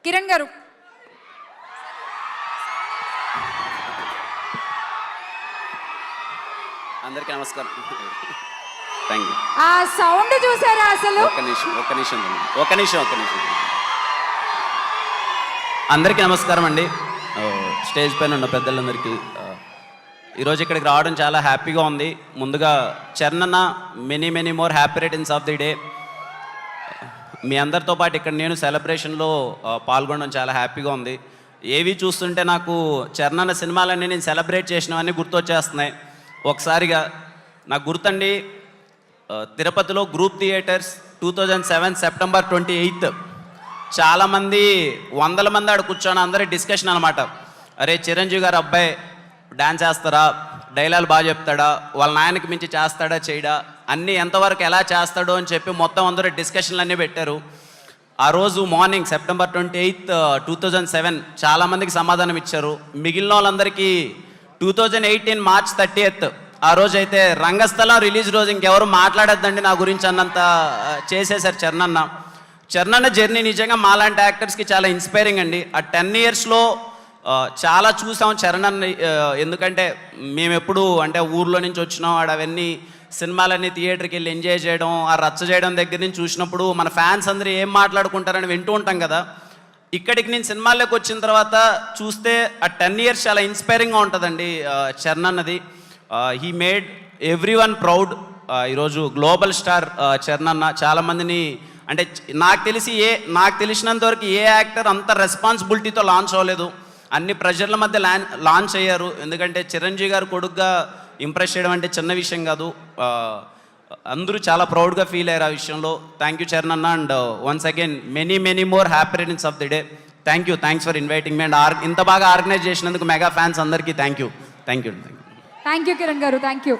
కిరణ్ గారు. అందరికీ నమస్కారం. Thank you. ఆ సౌండ్ చూసారా అసలు? ఒక్క నిమిషం. అందరికీ నమస్కారం అండి. స్టేజ్ పైన ఉన్న పెద్దలందరికీ ఈరోజు ఇక్కడికి రావడం చాలా హ్యాపీగా ఉంది. ముందుగా Charan many more happy returns of the day. మీ అందరితో పాటు ఇక్కడ నేను సెలబ్రేషన్లో పాల్గొనడం చాలా హ్యాపీగా ఉంది. ఏవి చూస్తుంటే నాకు చరణ్ సినిమాలన్నీ నేను సెలబ్రేట్ చేసినవన్నీ గుర్తొచ్చేస్తున్నాయి. ఒకసారిగా నాకు గుర్తండి, తిరుపతిలో గ్రూప్ థియేటర్స్ 2007 సెప్టెంబర్ 28 చాలామంది 100 మంది ఆడ కూర్చొని అందరి డిస్కషన్ అనమాట. అరే చిరంజీవి గారు అబ్బాయి డ్యాన్స్ చేస్తారా, డైలాగ్ బాగా చెప్తాడా, వాళ్ళ నాయనకి మించి చేస్తాడా చేయడా, అన్నీ ఎంతవరకు ఎలా చేస్తాడో అని చెప్పి మొత్తం అందరూ డిస్కషన్లు అన్నీ పెట్టారు. ఆ రోజు మార్నింగ్ సెప్టెంబర్ 28, 2007 చాలామందికి సమాధానం ఇచ్చారు. మిగిలిన వాళ్ళందరికీ 2018 మార్చ్ 30 ఆ రోజు అయితే రంగస్థలం రిలీజ్ రోజు ఇంకెవరు మాట్లాడద్దండి నా గురించి అన్నంత చేసేశారు చరణ్ జర్నీ. నిజంగా మాలాంటి యాక్టర్స్కి చాలా ఇన్స్పైరింగ్ అండి. ఆ 10 ఇయర్స్లో చాలా చూసాం చరణ్. ఎందుకంటే మేము ఎప్పుడు అంటే ఊర్లో నుంచి వచ్చినాం, అవన్నీ సినిమాలన్నీ థియేటర్కి వెళ్ళి ఎంజాయ్ చేయడం, ఆ రచ్చ చేయడం దగ్గర నుంచి చూసినప్పుడు మన ఫ్యాన్స్ అందరూ ఏం మాట్లాడుకుంటారని వింటూ ఉంటాం కదా. ఇక్కడికి నేను సినిమాల్లోకి వచ్చిన తర్వాత చూస్తే ఆ 10 ఇయర్స్ చాలా ఇన్స్పైరింగ్గా ఉంటుందండి చరణ్ అన్నది. He made every one proud. ఈరోజు గ్లోబల్ స్టార్ చరణ్ అన్న. చాలామందిని అంటే నాకు తెలిసినంత వరకు ఏ యాక్టర్ అంత రెస్పాన్సిబిలిటీతో లాంచ్ అవ్వలేదు. అన్ని ప్రెజర్ల మధ్య లాంచ్ అయ్యారు. ఎందుకంటే చిరంజీవి గారు కొడుకుగా ఇంప్రెస్ చేయడం అంటే చిన్న విషయం కాదు. అందరూ చాలా ప్రౌడ్గా ఫీల్ అయ్యారు ఆ విషయంలో. థ్యాంక్ యూ చరణ్ అన్న. And once again many more happy returns of the day. Thanks for inviting me. And ఇంత బాగా ఆర్గనైజ్ చేసినందుకు మెగా ఫ్యాన్స్ అందరికీ థ్యాంక్ యూ. కిరణ్ గారు, థ్యాంక్ యూ.